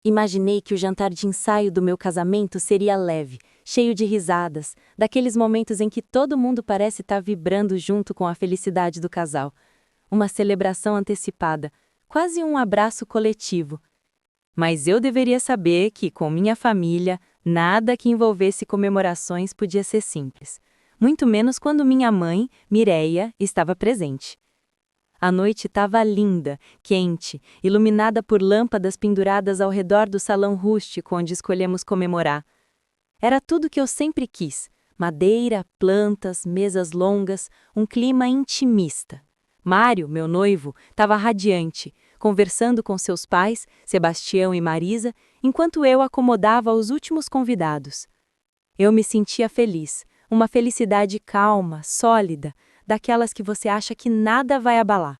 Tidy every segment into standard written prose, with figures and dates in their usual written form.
Imaginei que o jantar de ensaio do meu casamento seria leve, cheio de risadas, daqueles momentos em que todo mundo parece estar vibrando junto com a felicidade do casal. Uma celebração antecipada, quase um abraço coletivo. Mas eu deveria saber que, com minha família, nada que envolvesse comemorações podia ser simples. Muito menos quando minha mãe, Mireia, estava presente. A noite estava linda, quente, iluminada por lâmpadas penduradas ao redor do salão rústico onde escolhemos comemorar. Era tudo que eu sempre quis: madeira, plantas, mesas longas, um clima intimista. Mário, meu noivo, estava radiante, conversando com seus pais, Sebastião e Marisa, enquanto eu acomodava os últimos convidados. Eu me sentia feliz, uma felicidade calma, sólida, daquelas que você acha que nada vai abalar.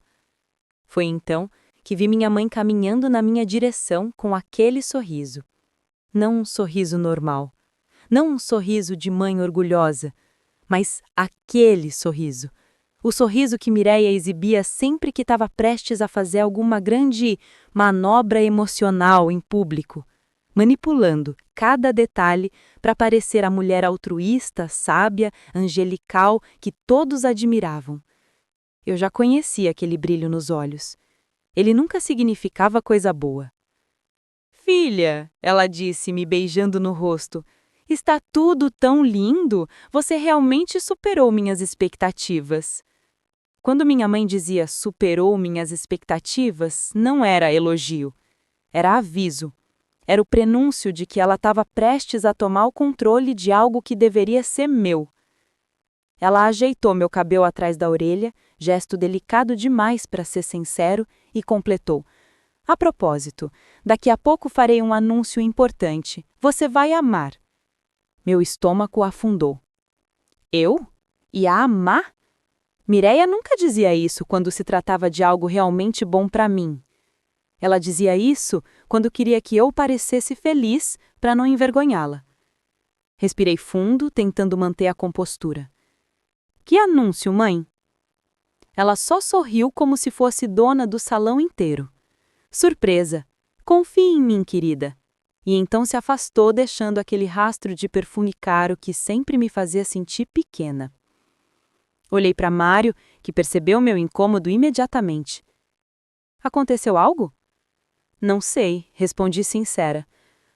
Foi então que vi minha mãe caminhando na minha direção com aquele sorriso. Não um sorriso normal, não um sorriso de mãe orgulhosa, mas aquele sorriso. O sorriso que Mireia exibia sempre que estava prestes a fazer alguma grande manobra emocional em público, manipulando cada detalhe para parecer a mulher altruísta, sábia, angelical que todos admiravam. Eu já conhecia aquele brilho nos olhos. Ele nunca significava coisa boa. "Filha", ela disse, me beijando no rosto, "está tudo tão lindo, você realmente superou minhas expectativas." Quando minha mãe dizia "superou minhas expectativas", não era elogio, era aviso. Era o prenúncio de que ela estava prestes a tomar o controle de algo que deveria ser meu. Ela ajeitou meu cabelo atrás da orelha, gesto delicado demais para ser sincero, e completou: "A propósito, daqui a pouco farei um anúncio importante. Você vai amar." Meu estômago afundou. Eu? Ia amar? Mireia nunca dizia isso quando se tratava de algo realmente bom para mim. Ela dizia isso quando queria que eu parecesse feliz para não envergonhá-la. Respirei fundo, tentando manter a compostura. "Que anúncio, mãe?" Ela só sorriu como se fosse dona do salão inteiro. "Surpresa! Confie em mim, querida." E então se afastou, deixando aquele rastro de perfume caro que sempre me fazia sentir pequena. Olhei para Mário, que percebeu meu incômodo imediatamente. "Aconteceu algo?" "Não sei", respondi sincera.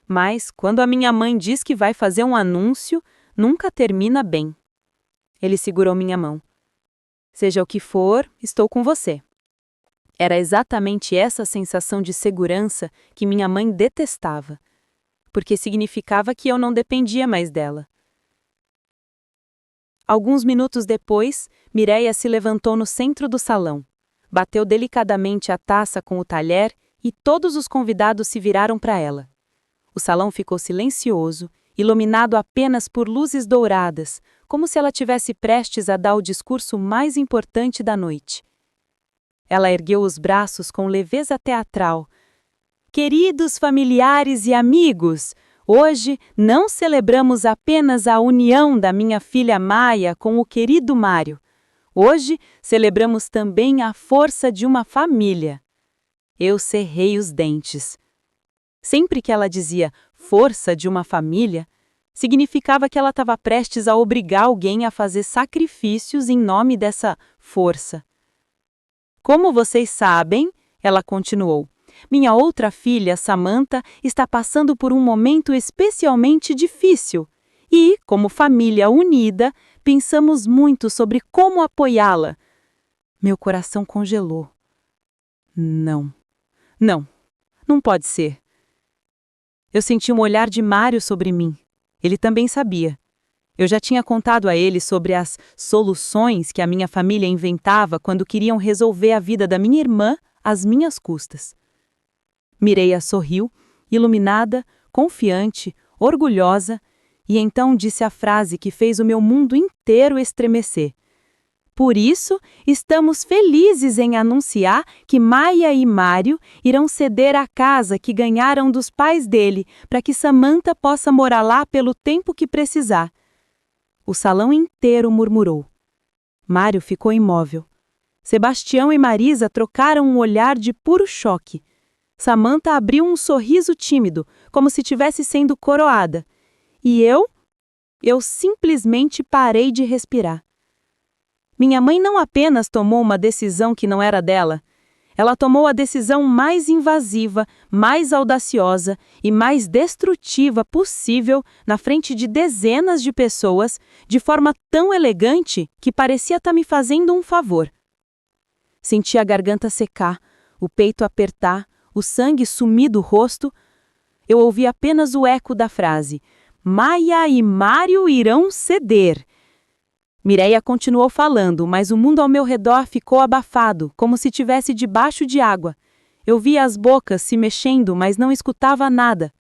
"Mas, quando a minha mãe diz que vai fazer um anúncio, nunca termina bem." Ele segurou minha mão. "Seja o que for, estou com você." Era exatamente essa sensação de segurança que minha mãe detestava, porque significava que eu não dependia mais dela. Alguns minutos depois, Mireia se levantou no centro do salão, bateu delicadamente a taça com o talher e todos os convidados se viraram para ela. O salão ficou silencioso, iluminado apenas por luzes douradas, como se ela tivesse prestes a dar o discurso mais importante da noite. Ela ergueu os braços com leveza teatral. "Queridos familiares e amigos, hoje não celebramos apenas a união da minha filha Maia com o querido Mário. Hoje celebramos também a força de uma família." Eu cerrei os dentes. Sempre que ela dizia "força de uma família", significava que ela estava prestes a obrigar alguém a fazer sacrifícios em nome dessa força. "Como vocês sabem", ela continuou, "minha outra filha, Samantha, está passando por um momento especialmente difícil. E, como família unida, pensamos muito sobre como apoiá-la." Meu coração congelou. Não. Não pode ser. Eu senti um olhar de Mário sobre mim. Ele também sabia. Eu já tinha contado a ele sobre as soluções que a minha família inventava quando queriam resolver a vida da minha irmã às minhas custas. Mireia sorriu, iluminada, confiante, orgulhosa, e então disse a frase que fez o meu mundo inteiro estremecer. "Por isso, estamos felizes em anunciar que Maia e Mário irão ceder a casa que ganharam dos pais dele, para que Samantha possa morar lá pelo tempo que precisar." O salão inteiro murmurou. Mário ficou imóvel. Sebastião e Marisa trocaram um olhar de puro choque. Samantha abriu um sorriso tímido, como se estivesse sendo coroada. E eu? Eu simplesmente parei de respirar. Minha mãe não apenas tomou uma decisão que não era dela, ela tomou a decisão mais invasiva, mais audaciosa e mais destrutiva possível na frente de dezenas de pessoas, de forma tão elegante que parecia estar me fazendo um favor. Senti a garganta secar, o peito apertar, o sangue sumir do rosto. Eu ouvi apenas o eco da frase: Maia e Mário irão ceder. Mireia continuou falando, mas o mundo ao meu redor ficou abafado, como se estivesse debaixo de água. Eu via as bocas se mexendo, mas não escutava nada.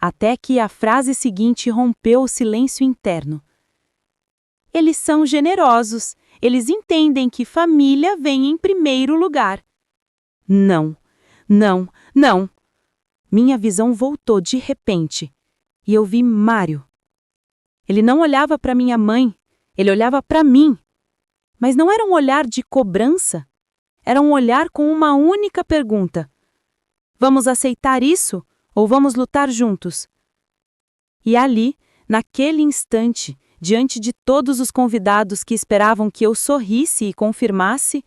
Até que a frase seguinte rompeu o silêncio interno. Eles são generosos. Eles entendem que família vem em primeiro lugar. Não, não, não. Minha visão voltou de repente. E eu vi Mário. Ele não olhava para minha mãe. Ele olhava para mim, mas não era um olhar de cobrança, era um olhar com uma única pergunta: vamos aceitar isso ou vamos lutar juntos? E ali, naquele instante, diante de todos os convidados que esperavam que eu sorrisse e confirmasse,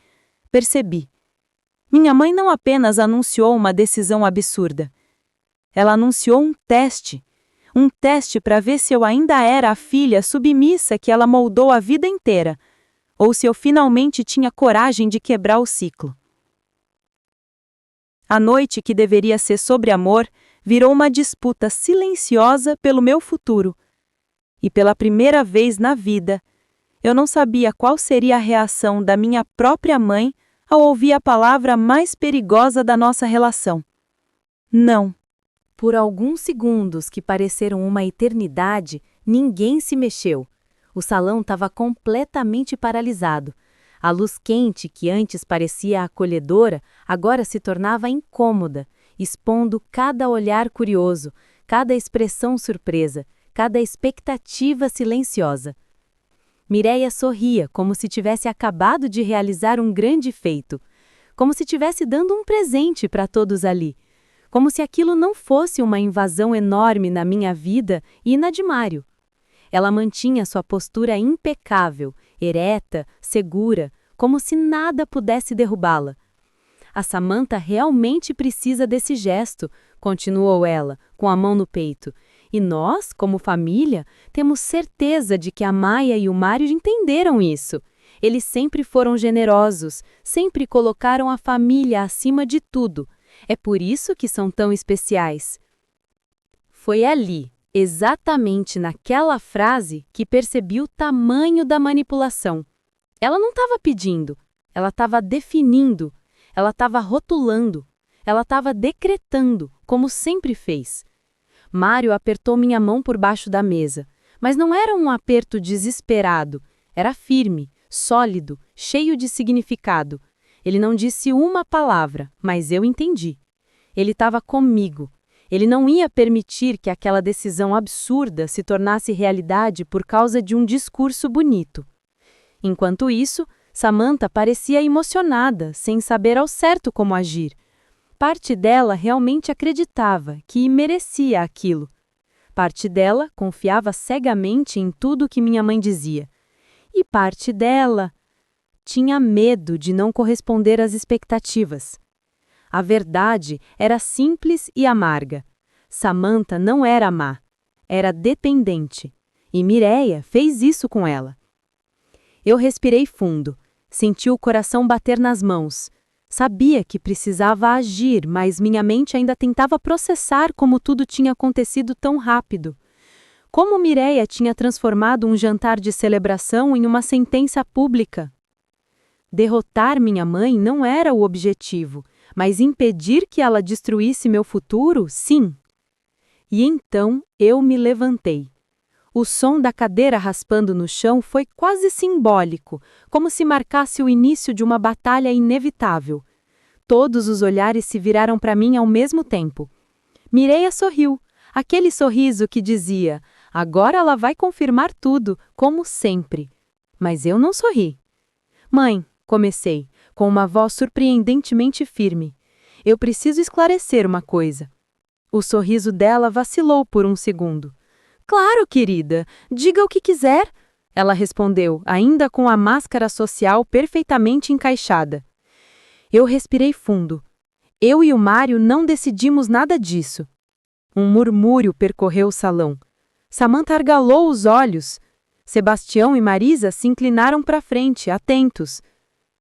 percebi. Minha mãe não apenas anunciou uma decisão absurda, ela anunciou um teste para ver se eu ainda era a filha submissa que ela moldou a vida inteira, ou se eu finalmente tinha coragem de quebrar o ciclo. A noite que deveria ser sobre amor virou uma disputa silenciosa pelo meu futuro. E pela primeira vez na vida, eu não sabia qual seria a reação da minha própria mãe ao ouvir a palavra mais perigosa da nossa relação: não. Por alguns segundos que pareceram uma eternidade, ninguém se mexeu. O salão estava completamente paralisado. A luz quente, que antes parecia acolhedora, agora se tornava incômoda, expondo cada olhar curioso, cada expressão surpresa, cada expectativa silenciosa. Mireia sorria como se tivesse acabado de realizar um grande feito, como se estivesse dando um presente para todos ali. Como se aquilo não fosse uma invasão enorme na minha vida e na de Mário. Ela mantinha sua postura impecável, ereta, segura, como se nada pudesse derrubá-la. A Samantha realmente precisa desse gesto, continuou ela, com a mão no peito. E nós, como família, temos certeza de que a Maia e o Mário entenderam isso. Eles sempre foram generosos, sempre colocaram a família acima de tudo. É por isso que são tão especiais. Foi ali, exatamente naquela frase, que percebi o tamanho da manipulação. Ela não estava pedindo, ela estava definindo, ela estava rotulando, ela estava decretando, como sempre fez. Mário apertou minha mão por baixo da mesa, mas não era um aperto desesperado, era firme, sólido, cheio de significado. Ele não disse uma palavra, mas eu entendi. Ele estava comigo. Ele não ia permitir que aquela decisão absurda se tornasse realidade por causa de um discurso bonito. Enquanto isso, Samantha parecia emocionada, sem saber ao certo como agir. Parte dela realmente acreditava que merecia aquilo. Parte dela confiava cegamente em tudo que minha mãe dizia. E parte dela tinha medo de não corresponder às expectativas. A verdade era simples e amarga. Samantha não era má, era dependente. E Mireia fez isso com ela. Eu respirei fundo, senti o coração bater nas mãos. Sabia que precisava agir, mas minha mente ainda tentava processar como tudo tinha acontecido tão rápido. Como Mireia tinha transformado um jantar de celebração em uma sentença pública. Derrotar minha mãe não era o objetivo, mas impedir que ela destruísse meu futuro, sim. E então eu me levantei. O som da cadeira raspando no chão foi quase simbólico, como se marcasse o início de uma batalha inevitável. Todos os olhares se viraram para mim ao mesmo tempo. Mireia sorriu, aquele sorriso que dizia: agora ela vai confirmar tudo, como sempre. Mas eu não sorri. Mãe, comecei, com uma voz surpreendentemente firme. Eu preciso esclarecer uma coisa. O sorriso dela vacilou por um segundo. Claro, querida, diga o que quiser, ela respondeu, ainda com a máscara social perfeitamente encaixada. Eu respirei fundo. Eu e o Mário não decidimos nada disso. Um murmúrio percorreu o salão. Samantha argalou os olhos. Sebastião e Marisa se inclinaram para frente, atentos.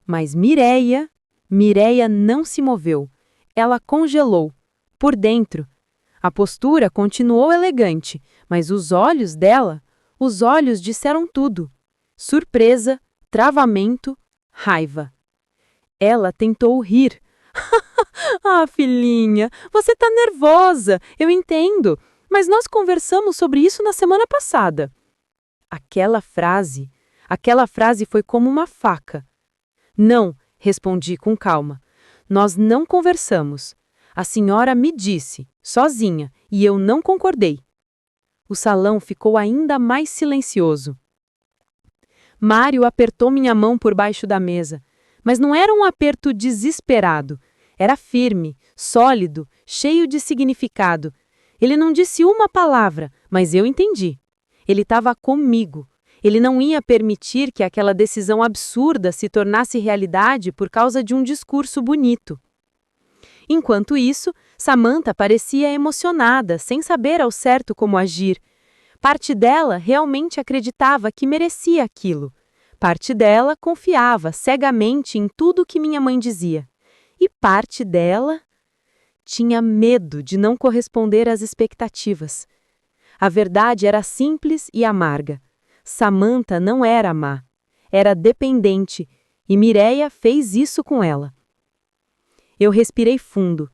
Mas Mireia não se moveu. Ela congelou. Por dentro. A postura continuou elegante, mas os olhos dela, os olhos disseram tudo. Surpresa, travamento, raiva. Ela tentou rir. Ah, filhinha, você tá nervosa, eu entendo, mas nós conversamos sobre isso na semana passada. Aquela frase foi como uma faca. Não, respondi com calma. Nós não conversamos. A senhora me disse, sozinha, e eu não concordei. O salão ficou ainda mais silencioso. Mário apertou minha mão por baixo da mesa, mas não era um aperto desesperado. Era firme, sólido, cheio de significado. Ele não disse uma palavra, mas eu entendi. Ele estava comigo. Ele não ia permitir que aquela decisão absurda se tornasse realidade por causa de um discurso bonito. Enquanto isso, Samantha parecia emocionada, sem saber ao certo como agir. Parte dela realmente acreditava que merecia aquilo. Parte dela confiava cegamente em tudo que minha mãe dizia. E parte dela tinha medo de não corresponder às expectativas. A verdade era simples e amarga. Samantha não era má, era dependente, e Mireia fez isso com ela. Eu respirei fundo,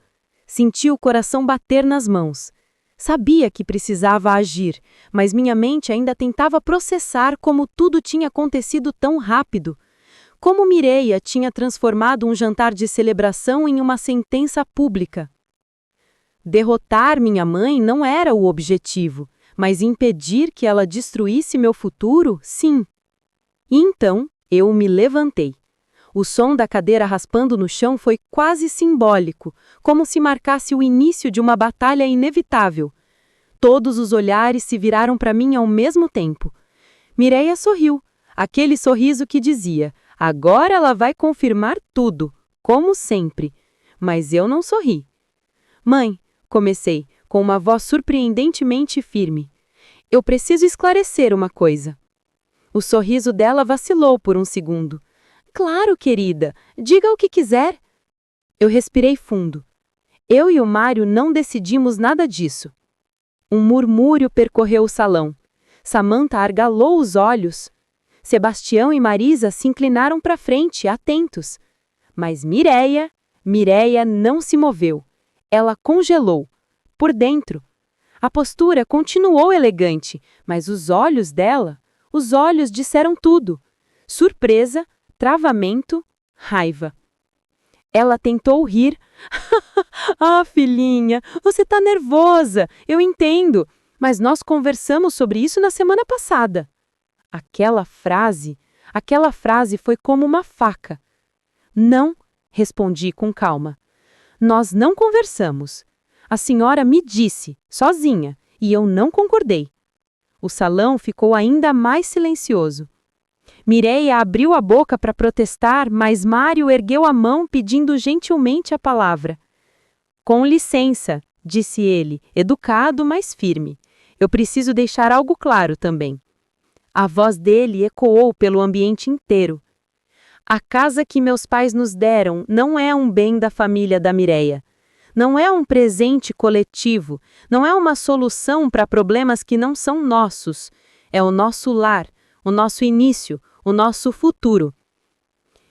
senti o coração bater nas mãos. Sabia que precisava agir, mas minha mente ainda tentava processar como tudo tinha acontecido tão rápido. Como Mireia tinha transformado um jantar de celebração em uma sentença pública. Derrotar minha mãe não era o objetivo, mas impedir que ela destruísse meu futuro, sim. E então, eu me levantei. O som da cadeira raspando no chão foi quase simbólico, como se marcasse o início de uma batalha inevitável. Todos os olhares se viraram para mim ao mesmo tempo. Mireia sorriu, aquele sorriso que dizia: agora ela vai confirmar tudo, como sempre. Mas eu não sorri. Mãe, comecei, com uma voz surpreendentemente firme. Eu preciso esclarecer uma coisa. O sorriso dela vacilou por um segundo. Claro, querida, diga o que quiser. Eu respirei fundo. Eu e o Mário não decidimos nada disso. Um murmúrio percorreu o salão. Samantha argalou os olhos. Sebastião e Marisa se inclinaram para frente, atentos. Mas Mireia não se moveu. Ela congelou. Por dentro. A postura continuou elegante, mas os olhos dela, os olhos disseram tudo. Surpresa, travamento, raiva. Ela tentou rir. Ah, filhinha, você tá nervosa, eu entendo, mas nós conversamos sobre isso na semana passada. Aquela frase foi como uma faca. Não, respondi com calma. Nós não conversamos. A senhora me disse, sozinha, e eu não concordei. O salão ficou ainda mais silencioso. Mireia abriu a boca para protestar, mas Mário ergueu a mão pedindo gentilmente a palavra. Com licença, disse ele, educado, mas firme. Eu preciso deixar algo claro também. A voz dele ecoou pelo ambiente inteiro. A casa que meus pais nos deram não é um bem da família da Mireia. Não é um presente coletivo, não é uma solução para problemas que não são nossos. É o nosso lar, o nosso início, o nosso futuro.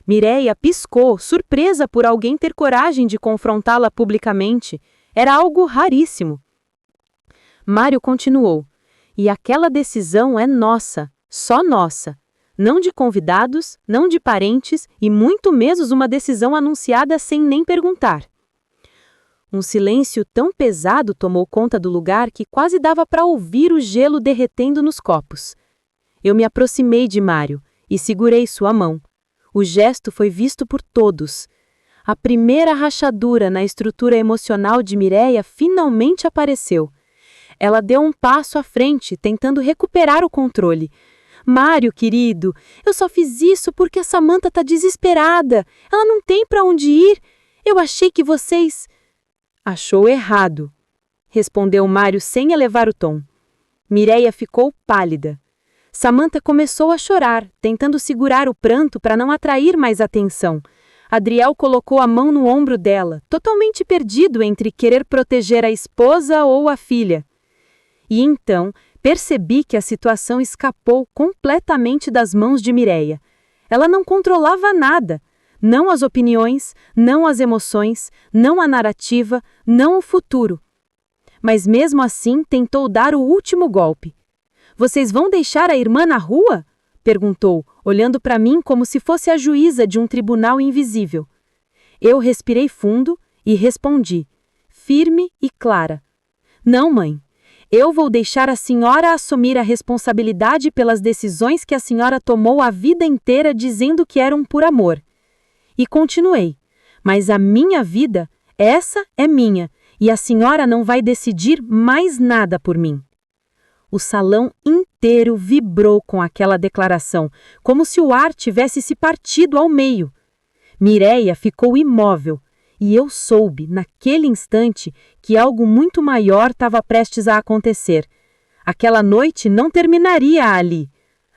Mireia piscou, surpresa por alguém ter coragem de confrontá-la publicamente. Era algo raríssimo. Mário continuou. E aquela decisão é nossa, só nossa. Não de convidados, não de parentes e muito menos uma decisão anunciada sem nem perguntar. Um silêncio tão pesado tomou conta do lugar que quase dava para ouvir o gelo derretendo nos copos. Eu me aproximei de Mário e segurei sua mão. O gesto foi visto por todos. A primeira rachadura na estrutura emocional de Mireia finalmente apareceu. Ela deu um passo à frente, tentando recuperar o controle. Mário, querido, eu só fiz isso porque a Samantha tá desesperada. Ela não tem para onde ir. Eu achei que vocês... Achou errado, respondeu Mário sem elevar o tom. Mireia ficou pálida. Samantha começou a chorar, tentando segurar o pranto para não atrair mais atenção. Adriel colocou a mão no ombro dela, totalmente perdido entre querer proteger a esposa ou a filha. E então, percebi que a situação escapou completamente das mãos de Mireia. Ela não controlava nada. Não as opiniões, não as emoções, não a narrativa, não o futuro. Mas mesmo assim tentou dar o último golpe. Vocês vão deixar a irmã na rua? Perguntou, olhando para mim como se fosse a juíza de um tribunal invisível. Eu respirei fundo e respondi, firme e clara. Não, mãe. Eu vou deixar a senhora assumir a responsabilidade pelas decisões que a senhora tomou a vida inteira dizendo que eram por amor. E continuei. Mas a minha vida, essa é minha, e a senhora não vai decidir mais nada por mim. O salão inteiro vibrou com aquela declaração, como se o ar tivesse se partido ao meio. Mireia ficou imóvel, e eu soube, naquele instante, que algo muito maior estava prestes a acontecer. Aquela noite não terminaria ali.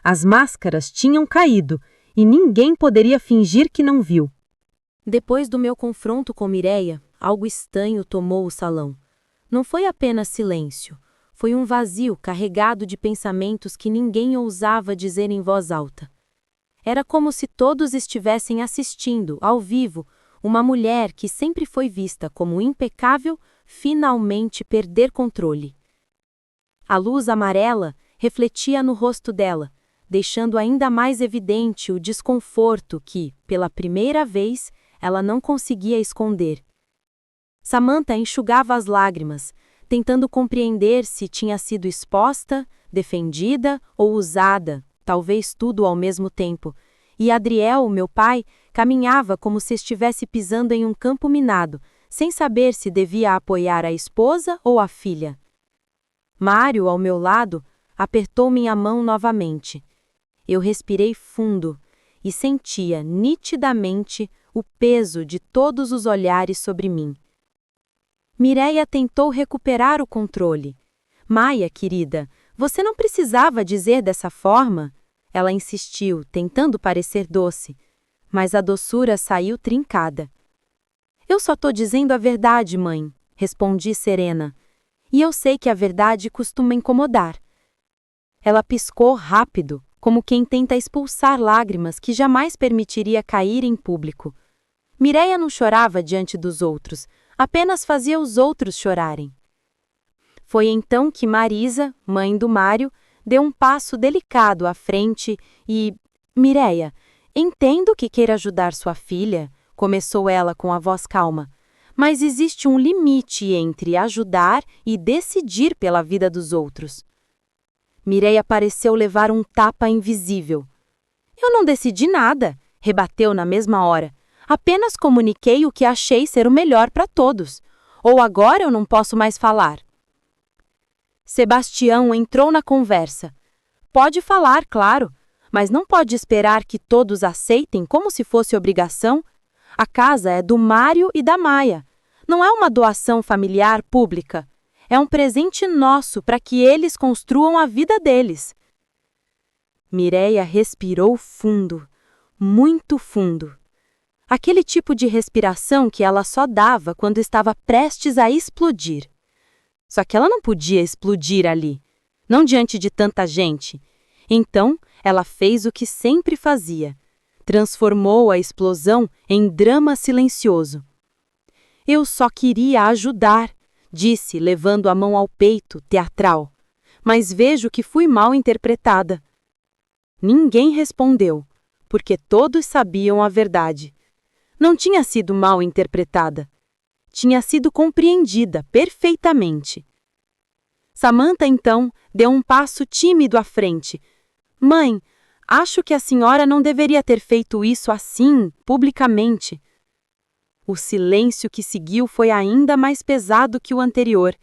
As máscaras tinham caído, e ninguém poderia fingir que não viu. Depois do meu confronto com Mireia, algo estranho tomou o salão. Não foi apenas silêncio. Foi um vazio carregado de pensamentos que ninguém ousava dizer em voz alta. Era como se todos estivessem assistindo, ao vivo, uma mulher que sempre foi vista como impecável, finalmente perder controle. A luz amarela refletia no rosto dela, deixando ainda mais evidente o desconforto que, pela primeira vez, ela não conseguia esconder. Samantha enxugava as lágrimas, tentando compreender se tinha sido exposta, defendida ou usada, talvez tudo ao mesmo tempo, e Adriel, meu pai, caminhava como se estivesse pisando em um campo minado, sem saber se devia apoiar a esposa ou a filha. Mário, ao meu lado, apertou minha mão novamente. Eu respirei fundo e sentia nitidamente o peso de todos os olhares sobre mim. Mireia tentou recuperar o controle. Maia, querida, você não precisava dizer dessa forma. Ela insistiu, tentando parecer doce, mas a doçura saiu trincada. Eu só tô dizendo a verdade, mãe, respondi serena. E eu sei que a verdade costuma incomodar. Ela piscou rápido, como quem tenta expulsar lágrimas que jamais permitiria cair em público. Mireia não chorava diante dos outros, apenas fazia os outros chorarem. Foi então que Marisa, mãe do Mário, deu um passo delicado à frente e... Mireia, entendo que queira ajudar sua filha, começou ela com a voz calma, mas existe um limite entre ajudar e decidir pela vida dos outros. Mireia pareceu levar um tapa invisível. Eu não decidi nada, rebateu na mesma hora. Apenas comuniquei o que achei ser o melhor para todos. Ou agora eu não posso mais falar. Sebastião entrou na conversa. Pode falar, claro, mas não pode esperar que todos aceitem como se fosse obrigação. A casa é do Mário e da Maia. Não é uma doação familiar pública. É um presente nosso para que eles construam a vida deles. Mireia respirou fundo, muito fundo. Aquele tipo de respiração que ela só dava quando estava prestes a explodir. Só que ela não podia explodir ali, não diante de tanta gente. Então, ela fez o que sempre fazia. Transformou a explosão em drama silencioso. Eu só queria ajudar, disse, levando a mão ao peito, teatral. Mas vejo que fui mal interpretada. Ninguém respondeu, porque todos sabiam a verdade. Não tinha sido mal interpretada. Tinha sido compreendida perfeitamente. Samantha, então, deu um passo tímido à frente. Mãe, acho que a senhora não deveria ter feito isso assim, publicamente. O silêncio que seguiu foi ainda mais pesado que o anterior.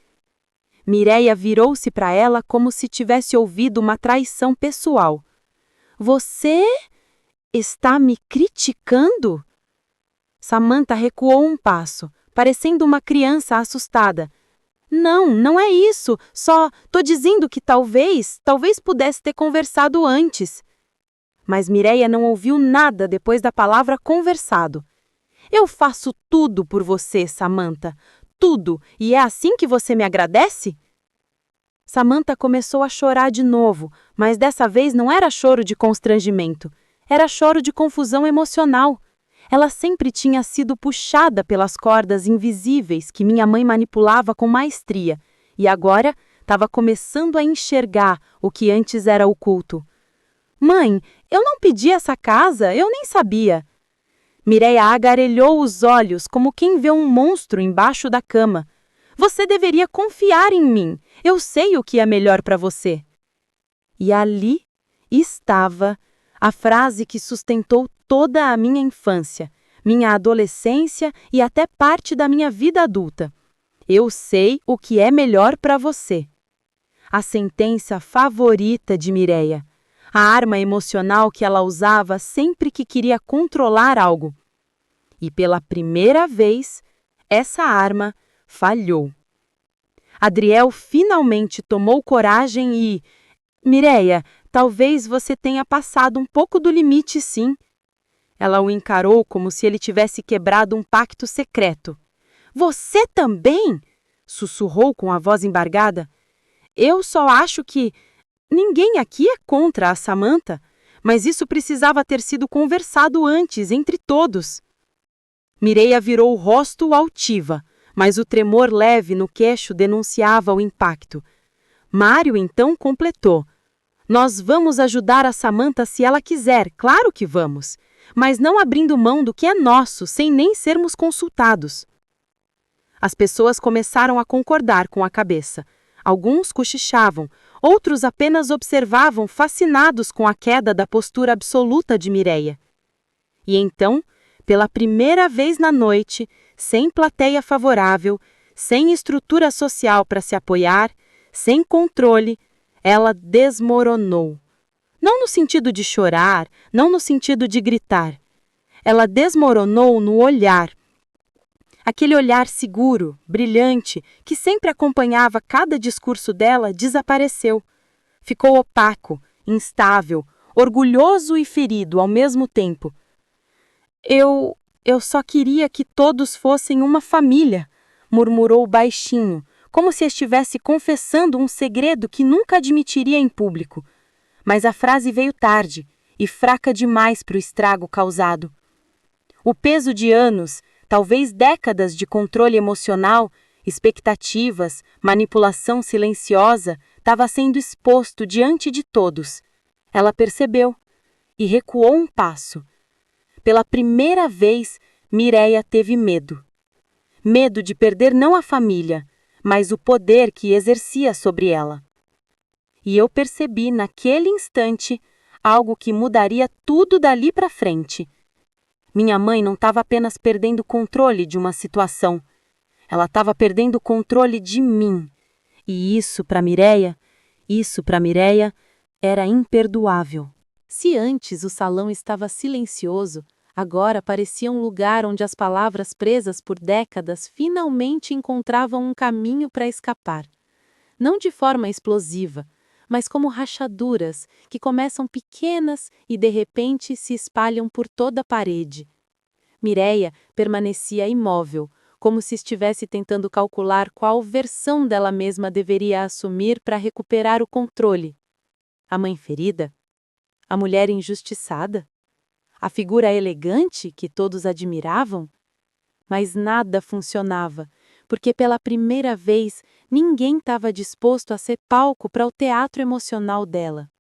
Mireia virou-se para ela como se tivesse ouvido uma traição pessoal. Você está me criticando? Samantha recuou um passo, parecendo uma criança assustada. Não, não é isso. Só tô dizendo que talvez pudesse ter conversado antes. Mas Mireia não ouviu nada depois da palavra conversado. Eu faço tudo por você, Samantha. Tudo. E é assim que você me agradece? Samantha começou a chorar de novo, mas dessa vez não era choro de constrangimento. Era choro de confusão emocional. Ela sempre tinha sido puxada pelas cordas invisíveis que minha mãe manipulava com maestria, e agora estava começando a enxergar o que antes era oculto. Mãe, eu não pedi essa casa, eu nem sabia. Mireia agarelhou os olhos como quem vê um monstro embaixo da cama. Você deveria confiar em mim. Eu sei o que é melhor para você. E ali estava a frase que sustentou toda a minha infância, minha adolescência e até parte da minha vida adulta. Eu sei o que é melhor para você. A sentença favorita de Mireia. A arma emocional que ela usava sempre que queria controlar algo. E pela primeira vez, essa arma falhou. Adriel finalmente tomou coragem e... Mireia, talvez você tenha passado um pouco do limite, sim. Ela o encarou como se ele tivesse quebrado um pacto secreto. Você também? Sussurrou com a voz embargada. Eu só acho que... Ninguém aqui é contra a Samantha, mas isso precisava ter sido conversado antes, entre todos. Mireia virou o rosto altiva, mas o tremor leve no queixo denunciava o impacto. Mário então completou. Nós vamos ajudar a Samantha se ela quiser, claro que vamos, mas não abrindo mão do que é nosso, sem nem sermos consultados. As pessoas começaram a concordar com a cabeça. Alguns cochichavam, outros apenas observavam fascinados com a queda da postura absoluta de Mireia. E então, pela primeira vez na noite, sem plateia favorável, sem estrutura social para se apoiar, sem controle, ela desmoronou. Não no sentido de chorar, não no sentido de gritar. Ela desmoronou no olhar. Aquele olhar seguro, brilhante, que sempre acompanhava cada discurso dela, desapareceu. Ficou opaco, instável, orgulhoso e ferido ao mesmo tempo. Eu só queria que todos fossem uma família, murmurou baixinho, como se estivesse confessando um segredo que nunca admitiria em público. Mas a frase veio tarde e fraca demais para o estrago causado. O peso de anos, talvez décadas de controle emocional, expectativas, manipulação silenciosa, estava sendo exposto diante de todos. Ela percebeu e recuou um passo. Pela primeira vez, Mireia teve medo. Medo de perder não a família, mas o poder que exercia sobre ela. E eu percebi naquele instante algo que mudaria tudo dali para frente. Minha mãe não estava apenas perdendo o controle de uma situação, ela estava perdendo o controle de mim. E isso para Mireia era imperdoável. Se antes o salão estava silencioso, agora parecia um lugar onde as palavras presas por décadas finalmente encontravam um caminho para escapar. Não de forma explosiva, mas como rachaduras que começam pequenas e de repente se espalham por toda a parede. Mireia permanecia imóvel, como se estivesse tentando calcular qual versão dela mesma deveria assumir para recuperar o controle. A mãe ferida? A mulher injustiçada? A figura elegante que todos admiravam? Mas nada funcionava, porque pela primeira vez ninguém estava disposto a ser palco para o teatro emocional dela.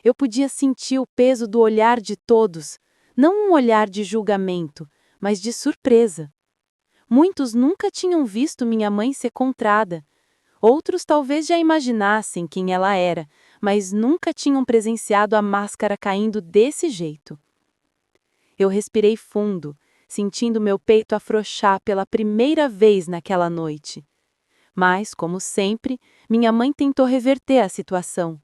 Eu podia sentir o peso do olhar de todos, não um olhar de julgamento, mas de surpresa. Muitos nunca tinham visto minha mãe ser contrada. Outros talvez já imaginassem quem ela era, mas nunca tinham presenciado a máscara caindo desse jeito. Eu respirei fundo, sentindo meu peito afrouxar pela primeira vez naquela noite. Mas, como sempre, minha mãe tentou reverter a situação.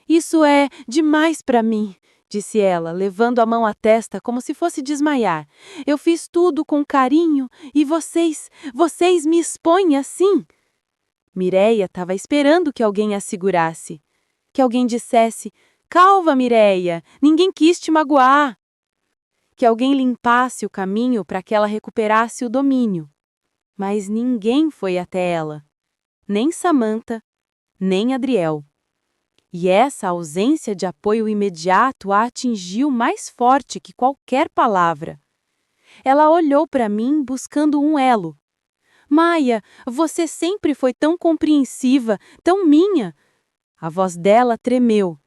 Isso é demais para mim, disse ela, levando a mão à testa como se fosse desmaiar. Eu fiz tudo com carinho e vocês me expõem assim. Mireia estava esperando que alguém a segurasse. Que alguém dissesse: calma, Mireia, ninguém quis te magoar. Que alguém limpasse o caminho para que ela recuperasse o domínio. Mas ninguém foi até ela. Nem Samantha, nem Adriel. E essa ausência de apoio imediato a atingiu mais forte que qualquer palavra. Ela olhou para mim buscando um elo. Maia, você sempre foi tão compreensiva, tão minha. A voz dela tremeu.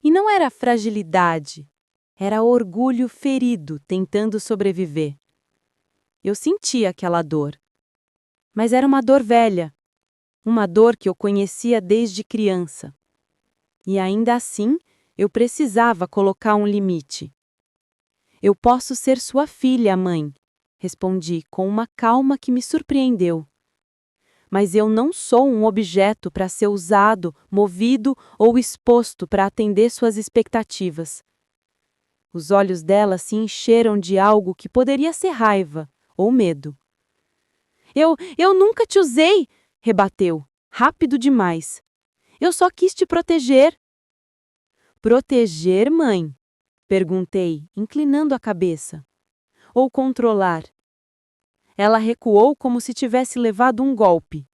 E não era fragilidade, era orgulho ferido tentando sobreviver. Eu sentia aquela dor. Mas era uma dor velha. Uma dor que eu conhecia desde criança. E ainda assim, eu precisava colocar um limite. Eu posso ser sua filha, mãe, respondi com uma calma que me surpreendeu. Mas eu não sou um objeto para ser usado, movido ou exposto para atender suas expectativas. Os olhos dela se encheram de algo que poderia ser raiva ou medo. Eu nunca te usei, rebateu, rápido demais. Eu só quis te proteger. Proteger, mãe? Perguntei, inclinando a cabeça. Ou controlar? Ela recuou como se tivesse levado um golpe.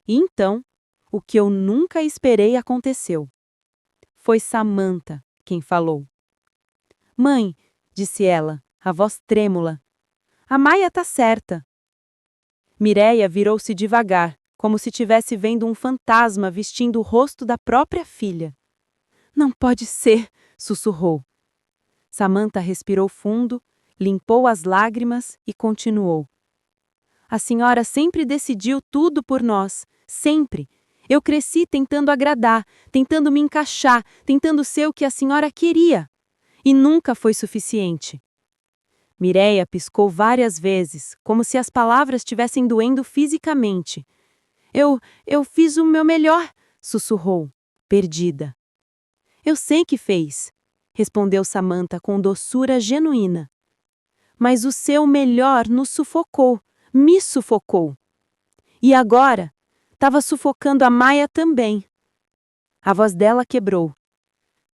E então, o que eu nunca esperei aconteceu. Foi Samantha quem falou. Mãe, disse ela, a voz trêmula. A Maia tá certa. Mireia virou-se devagar, como se tivesse vendo um fantasma vestindo o rosto da própria filha. Não pode ser, sussurrou. Samantha respirou fundo, limpou as lágrimas e continuou. A senhora sempre decidiu tudo por nós, sempre. Eu cresci tentando agradar, tentando me encaixar, tentando ser o que a senhora queria. E nunca foi suficiente. Mireia piscou várias vezes, como se as palavras estivessem doendo fisicamente. Eu fiz o meu melhor, sussurrou, perdida. Eu sei que fez, respondeu Samantha com doçura genuína. Mas o seu melhor nos sufocou, me sufocou. E agora, estava sufocando a Maia também. A voz dela quebrou.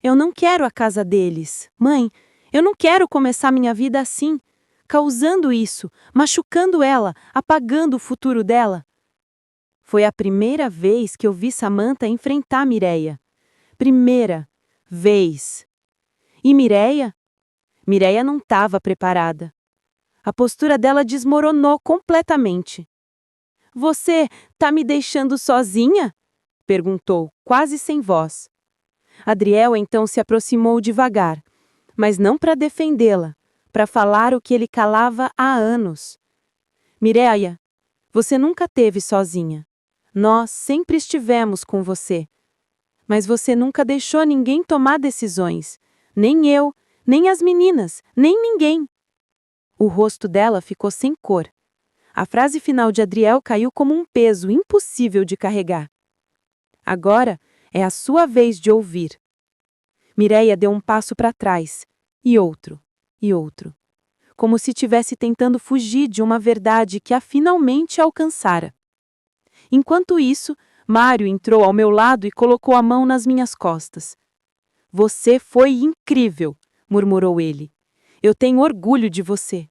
Eu não quero a casa deles, mãe. Eu não quero começar minha vida assim, causando isso, machucando ela, apagando o futuro dela. Foi a primeira vez que eu vi Samantha enfrentar Mireia. Primeira vez. E Mireia? Mireia não estava preparada. A postura dela desmoronou completamente. Você tá me deixando sozinha? Perguntou, quase sem voz. Adriel então se aproximou devagar, mas não para defendê-la, para falar o que ele calava há anos. Mireia, você nunca teve sozinha. Nós sempre estivemos com você. Mas você nunca deixou ninguém tomar decisões. Nem eu, nem as meninas, nem ninguém. O rosto dela ficou sem cor. A frase final de Adriel caiu como um peso impossível de carregar. Agora é a sua vez de ouvir. Mireia deu um passo para trás, e outro, como se estivesse tentando fugir de uma verdade que a finalmente alcançara. Enquanto isso, Mário entrou ao meu lado e colocou a mão nas minhas costas. Você foi incrível, murmurou ele. Eu tenho orgulho de você.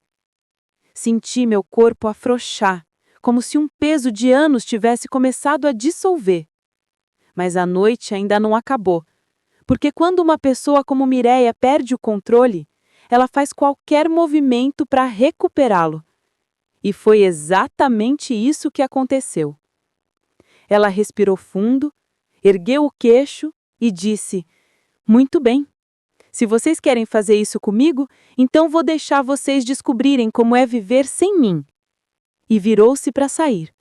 Senti meu corpo afrouxar, como se um peso de anos tivesse começado a dissolver. Mas a noite ainda não acabou, porque quando uma pessoa como Mireia perde o controle, ela faz qualquer movimento para recuperá-lo. E foi exatamente isso que aconteceu. Ela respirou fundo, ergueu o queixo e disse: Muito bem. Se vocês querem fazer isso comigo, então vou deixar vocês descobrirem como é viver sem mim. E virou-se para sair.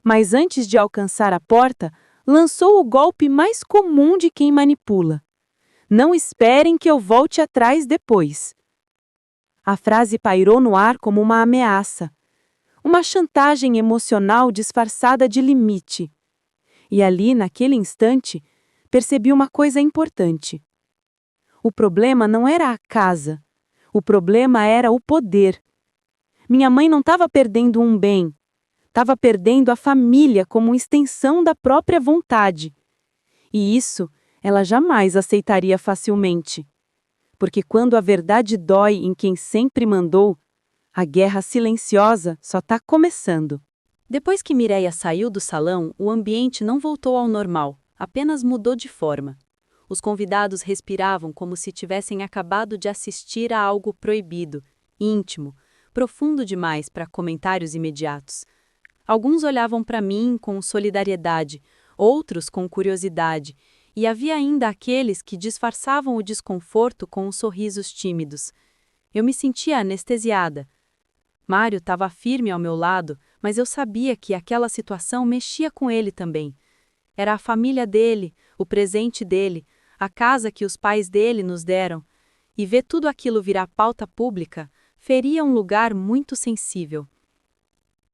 Mas antes de alcançar a porta, lançou o golpe mais comum de quem manipula. Não esperem que eu volte atrás depois. A frase pairou no ar como uma ameaça. Uma chantagem emocional disfarçada de limite. E ali, naquele instante, percebi uma coisa importante. O problema não era a casa. O problema era o poder. Minha mãe não estava perdendo um bem. Estava perdendo a família como extensão da própria vontade. E isso ela jamais aceitaria facilmente. Porque quando a verdade dói em quem sempre mandou, a guerra silenciosa só está começando. Depois que Mireia saiu do salão, o ambiente não voltou ao normal, apenas mudou de forma. Os convidados respiravam como se tivessem acabado de assistir a algo proibido, íntimo, profundo demais para comentários imediatos. Alguns olhavam para mim com solidariedade, outros com curiosidade, e havia ainda aqueles que disfarçavam o desconforto com os sorrisos tímidos. Eu me sentia anestesiada. Mário estava firme ao meu lado, mas eu sabia que aquela situação mexia com ele também. Era a família dele, o presente dele, a casa que os pais dele nos deram. E ver tudo aquilo virar pauta pública feria um lugar muito sensível.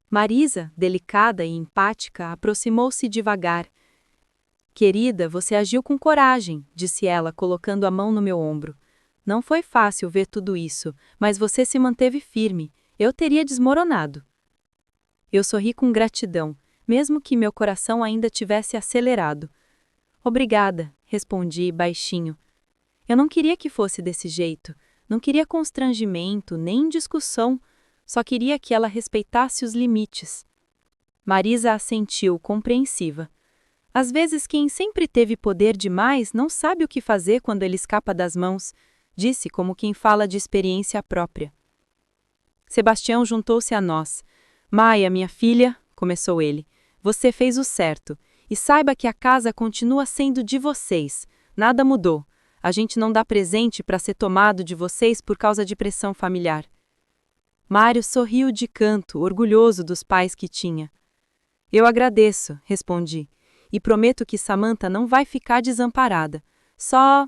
Marisa, delicada e empática, aproximou-se devagar. Querida, você agiu com coragem, disse ela, colocando a mão no meu ombro. Não foi fácil ver tudo isso, mas você se manteve firme. Eu teria desmoronado. Eu sorri com gratidão, mesmo que meu coração ainda tivesse acelerado. Obrigada, respondi baixinho. Eu não queria que fosse desse jeito, não queria constrangimento, nem discussão, só queria que ela respeitasse os limites. Marisa assentiu, compreensiva. Às vezes quem sempre teve poder demais não sabe o que fazer quando ele escapa das mãos, disse como quem fala de experiência própria. Sebastião juntou-se a nós. Maia, minha filha, começou ele, você fez o certo, e saiba que a casa continua sendo de vocês, nada mudou. A gente não dá presente para ser tomado de vocês por causa de pressão familiar. Mário sorriu de canto, orgulhoso dos pais que tinha. Eu agradeço, respondi, e prometo que Samantha não vai ficar desamparada. Só...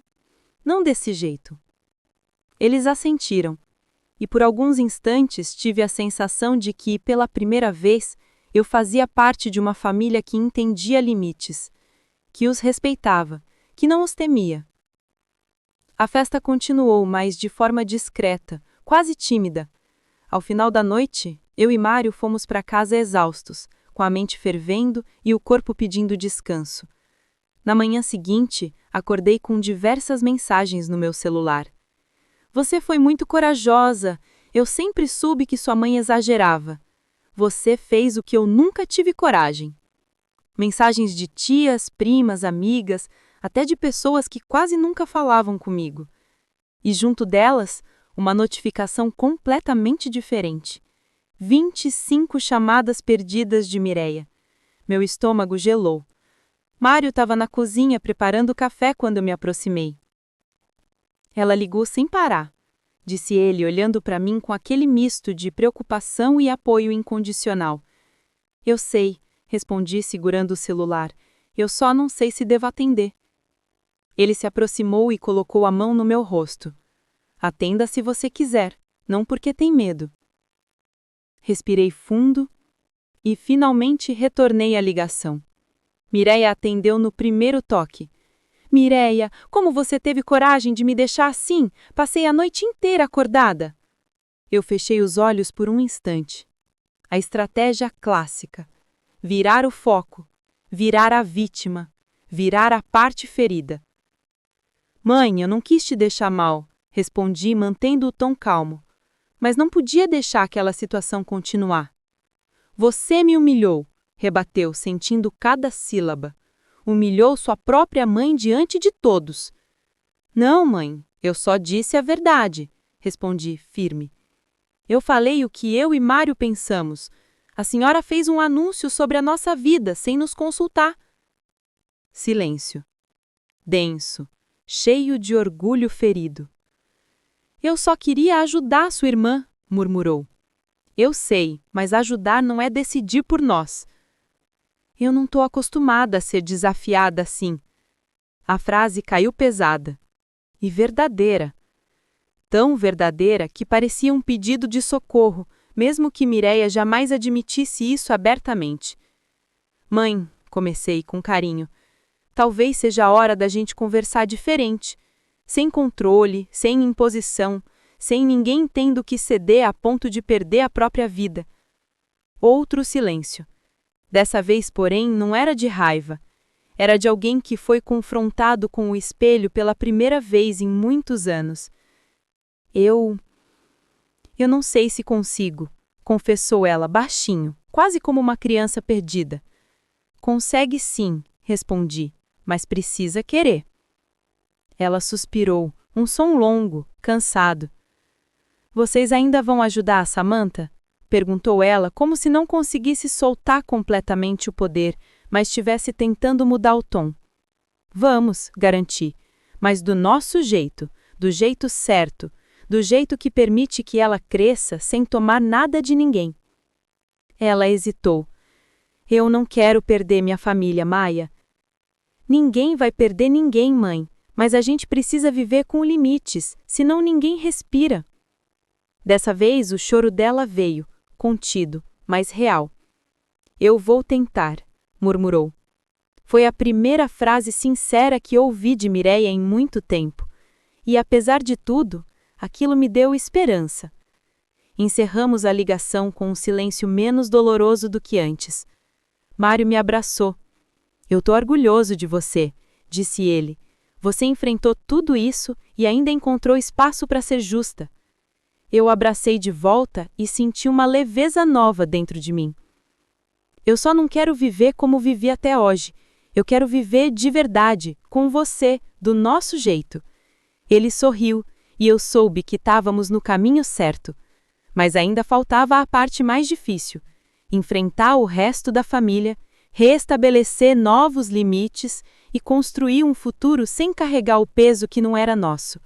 não desse jeito. Eles assentiram, e por alguns instantes tive a sensação de que, pela primeira vez, eu fazia parte de uma família que entendia limites, que os respeitava, que não os temia. A festa continuou, mas de forma discreta, quase tímida. Ao final da noite, eu e Mário fomos para casa exaustos, com a mente fervendo e o corpo pedindo descanso. Na manhã seguinte, acordei com diversas mensagens no meu celular. Você foi muito corajosa. Eu sempre soube que sua mãe exagerava. Você fez o que eu nunca tive coragem. Mensagens de tias, primas, amigas, até de pessoas que quase nunca falavam comigo. E junto delas, uma notificação completamente diferente. 25 chamadas perdidas de Mireia. Meu estômago gelou. Mário estava na cozinha preparando café quando eu me aproximei. Ela ligou sem parar, disse ele, olhando para mim com aquele misto de preocupação e apoio incondicional. Eu sei, respondi segurando o celular. Eu só não sei se devo atender. Ele se aproximou e colocou a mão no meu rosto. Atenda se você quiser, não porque tem medo. Respirei fundo e finalmente retornei à ligação. Mireia atendeu no primeiro toque. Mireia, como você teve coragem de me deixar assim? Passei a noite inteira acordada. Eu fechei os olhos por um instante. A estratégia clássica. Virar o foco. Virar a vítima. Virar a parte ferida. Mãe, eu não quis te deixar mal, respondi mantendo o tom calmo. Mas não podia deixar aquela situação continuar. Você me humilhou, rebateu, sentindo cada sílaba. Humilhou sua própria mãe diante de todos. Não, mãe, eu só disse a verdade, respondi, firme. Eu falei o que eu e Mário pensamos. A senhora fez um anúncio sobre a nossa vida, sem nos consultar. Silêncio. Denso, cheio de orgulho ferido. Eu só queria ajudar sua irmã, murmurou. Eu sei, mas ajudar não é decidir por nós. Eu não estou acostumada a ser desafiada assim. A frase caiu pesada. E verdadeira. tão verdadeira que parecia um pedido de socorro, mesmo que Mireia jamais admitisse isso abertamente. Mãe, comecei com carinho, talvez seja a hora da gente conversar diferente, sem controle, sem imposição, sem ninguém tendo que ceder a ponto de perder a própria vida. Outro silêncio. Dessa vez, porém, não era de raiva. Era de alguém que foi confrontado com o espelho pela primeira vez em muitos anos. Eu não sei se consigo, confessou ela baixinho, quase como uma criança perdida. Consegue sim, respondi, mas precisa querer. Ela suspirou, um som longo, cansado. Vocês ainda vão ajudar a Samantha? Perguntou ela, como se não conseguisse soltar completamente o poder, mas estivesse tentando mudar o tom. Vamos, garanti, mas do nosso jeito, do jeito certo, do jeito que permite que ela cresça sem tomar nada de ninguém. Ela hesitou. Eu não quero perder minha família, Maia. Ninguém vai perder ninguém, mãe, mas a gente precisa viver com limites, senão ninguém respira. Dessa vez o choro dela veio, contido, mas real. Eu vou tentar, murmurou. Foi a primeira frase sincera que ouvi de Mireia em muito tempo. E apesar de tudo, aquilo me deu esperança. Encerramos a ligação com um silêncio menos doloroso do que antes. Mário me abraçou. Eu tô orgulhoso de você, disse ele. Você enfrentou tudo isso e ainda encontrou espaço para ser justa. Eu o abracei de volta e senti uma leveza nova dentro de mim. Eu só não quero viver como vivi até hoje. Eu quero viver de verdade, com você, do nosso jeito. Ele sorriu e eu soube que estávamos no caminho certo. Mas ainda faltava a parte mais difícil: enfrentar o resto da família, reestabelecer novos limites e construir um futuro sem carregar o peso que não era nosso.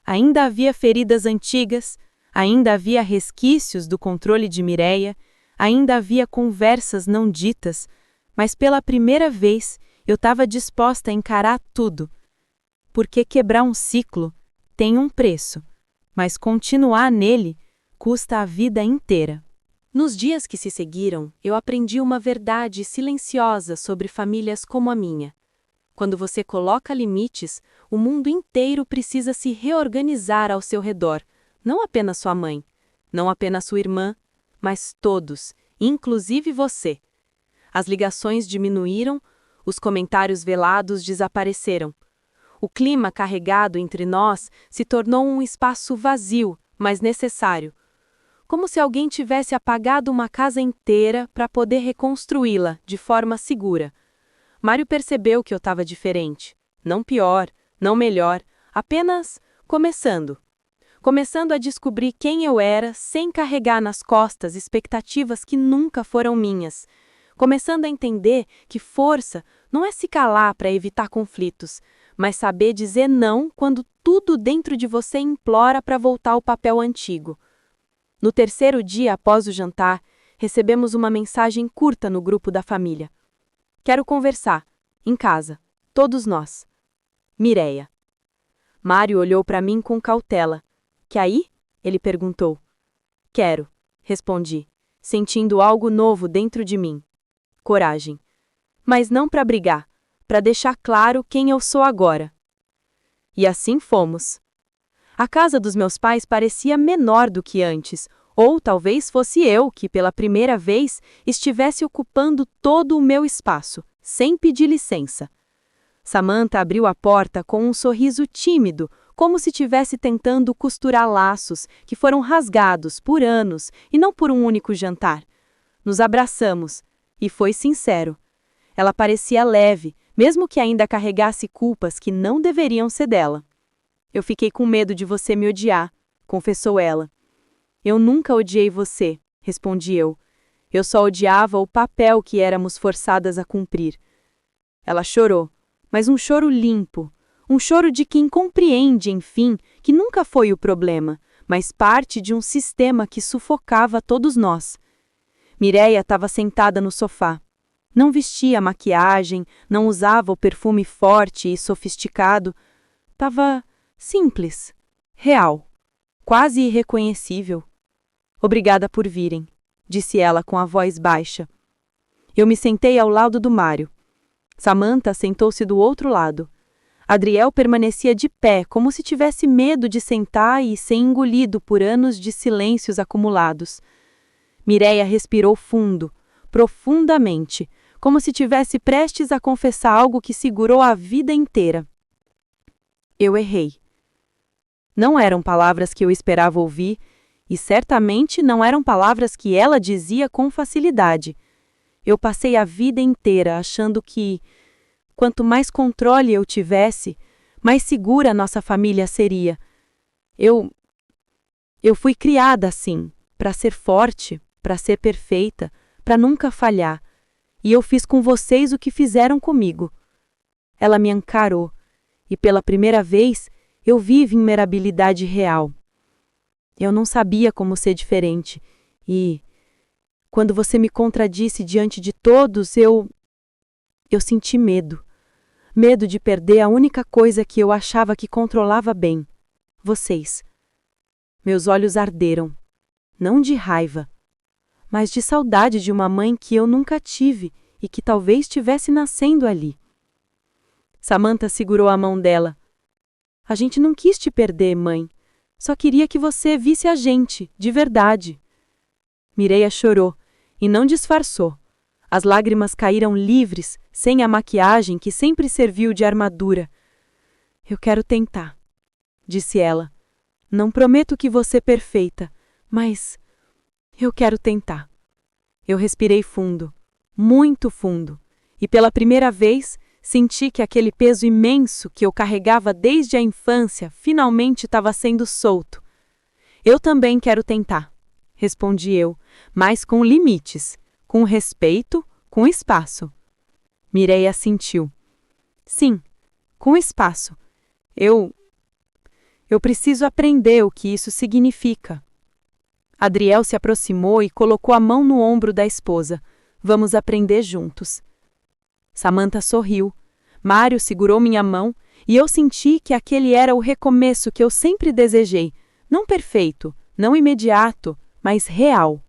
Ainda havia feridas antigas, ainda havia resquícios do controle de Mireia, ainda havia conversas não ditas, mas pela primeira vez eu estava disposta a encarar tudo. Porque quebrar um ciclo tem um preço, mas continuar nele custa a vida inteira. Nos dias que se seguiram, eu aprendi uma verdade silenciosa sobre famílias como a minha. Quando você coloca limites, o mundo inteiro precisa se reorganizar ao seu redor. Não apenas sua mãe, não apenas sua irmã, mas todos, inclusive você. As ligações diminuíram, os comentários velados desapareceram. O clima carregado entre nós se tornou um espaço vazio, mas necessário. Como se alguém tivesse apagado uma casa inteira para poder reconstruí-la de forma segura. Mário percebeu que eu estava diferente. Não pior, não melhor, apenas começando. Começando a descobrir quem eu era sem carregar nas costas expectativas que nunca foram minhas. Começando a entender que força não é se calar para evitar conflitos, mas saber dizer não quando tudo dentro de você implora para voltar ao papel antigo. No terceiro dia após o jantar, recebemos uma mensagem curta no grupo da família. Quero conversar, em casa, todos nós. Mireia. Mário olhou para mim com cautela. Que aí? Ele perguntou. Quero, respondi, sentindo algo novo dentro de mim. Coragem. Mas não para brigar, para deixar claro quem eu sou agora. E assim fomos. A casa dos meus pais parecia menor do que antes, ou talvez fosse eu que, pela primeira vez, estivesse ocupando todo o meu espaço, sem pedir licença. Samantha abriu a porta com um sorriso tímido, como se estivesse tentando costurar laços que foram rasgados por anos e não por um único jantar. Nos abraçamos, e foi sincero. Ela parecia leve, mesmo que ainda carregasse culpas que não deveriam ser dela. Eu fiquei com medo de você me odiar, confessou ela. Eu nunca odiei você, respondi eu. Eu só odiava o papel que éramos forçadas a cumprir. Ela chorou, mas um choro limpo, um choro de quem compreende, enfim, que nunca foi o problema, mas parte de um sistema que sufocava todos nós. Mireia estava sentada no sofá. Não vestia maquiagem, não usava o perfume forte e sofisticado. Estava simples, real. quase irreconhecível. Obrigada por virem, disse ela com a voz baixa. Eu me sentei ao lado do Mário. Samantha sentou-se do outro lado. Adriel permanecia de pé, como se tivesse medo de sentar e ser engolido por anos de silêncios acumulados. Mireia respirou fundo, profundamente, como se tivesse prestes a confessar algo que segurou a vida inteira. Eu errei. Não eram palavras que eu esperava ouvir, e certamente não eram palavras que ela dizia com facilidade. Eu passei a vida inteira achando que, quanto mais controle eu tivesse, mais segura nossa família seria. Eu fui criada assim, para ser forte, para ser perfeita, para nunca falhar. E eu fiz com vocês o que fizeram comigo. Ela me encarou, e pela primeira vez eu vi vulnerabilidade real. Eu não sabia como ser diferente, e, quando você me contradisse diante de todos, eu senti medo. Medo de perder a única coisa que eu achava que controlava bem. Vocês. Meus olhos arderam. Não de raiva, mas de saudade de uma mãe que eu nunca tive e que talvez estivesse nascendo ali. Samantha segurou a mão dela. A gente não quis te perder, mãe. Só queria que você visse a gente, de verdade. Mireia chorou, e não disfarçou. As lágrimas caíram livres, sem a maquiagem que sempre serviu de armadura. Eu quero tentar, disse ela. Não prometo que vou ser perfeita, mas eu quero tentar. Eu respirei fundo, muito fundo, e pela primeira vez senti que aquele peso imenso que eu carregava desde a infância finalmente estava sendo solto. Eu também quero tentar, respondi eu, mas com limites, com respeito, com espaço. Mireia assentiu. Sim, com espaço. Eu preciso aprender o que isso significa. Adriel se aproximou e colocou a mão no ombro da esposa. Vamos aprender juntos. Samantha sorriu. Mário segurou minha mão e eu senti que aquele era o recomeço que eu sempre desejei. Não perfeito, não imediato, mas real.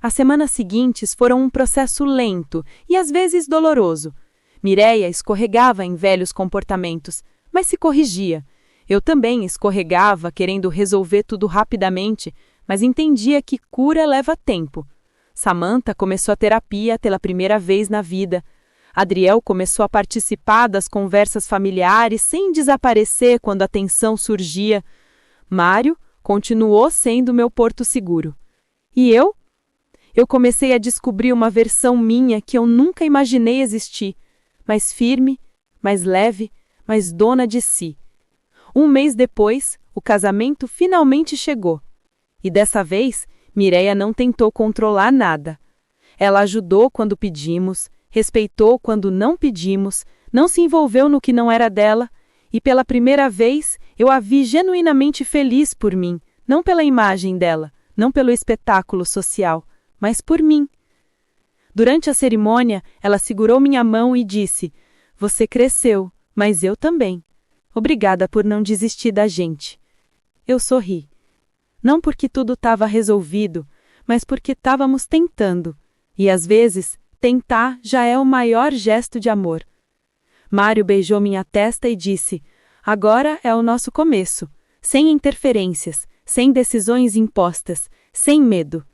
As semanas seguintes foram um processo lento e às vezes doloroso. Mireia escorregava em velhos comportamentos, mas se corrigia. Eu também escorregava, querendo resolver tudo rapidamente, mas entendia que cura leva tempo. Samantha começou a terapia pela primeira vez na vida. Adriel começou a participar das conversas familiares sem desaparecer quando a tensão surgia. Mário continuou sendo meu porto seguro. E eu? Eu comecei a descobrir uma versão minha que eu nunca imaginei existir, mais firme, mais leve, mais dona de si. Um mês depois, o casamento finalmente chegou. E dessa vez, Mireia não tentou controlar nada. Ela ajudou quando pedimos, respeitou quando não pedimos, não se envolveu no que não era dela, e pela primeira vez eu a vi genuinamente feliz por mim, não pela imagem dela, não pelo espetáculo social, mas por mim. Durante a cerimônia, ela segurou minha mão e disse: "Você cresceu, mas eu também. Obrigada por não desistir da gente." Eu sorri. Não porque tudo estava resolvido, mas porque estávamos tentando. E às vezes, tentar já é o maior gesto de amor. Mário beijou minha testa e disse: "Agora é o nosso começo, sem interferências, sem decisões impostas, sem medo."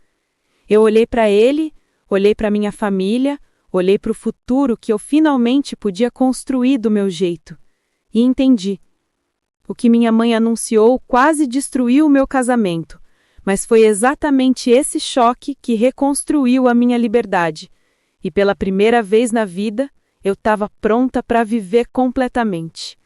Eu olhei para ele, olhei para minha família, olhei para o futuro que eu finalmente podia construir do meu jeito. E entendi. O que minha mãe anunciou quase destruiu o meu casamento, mas foi exatamente esse choque que reconstruiu a minha liberdade. E pela primeira vez na vida, eu estava pronta para viver completamente.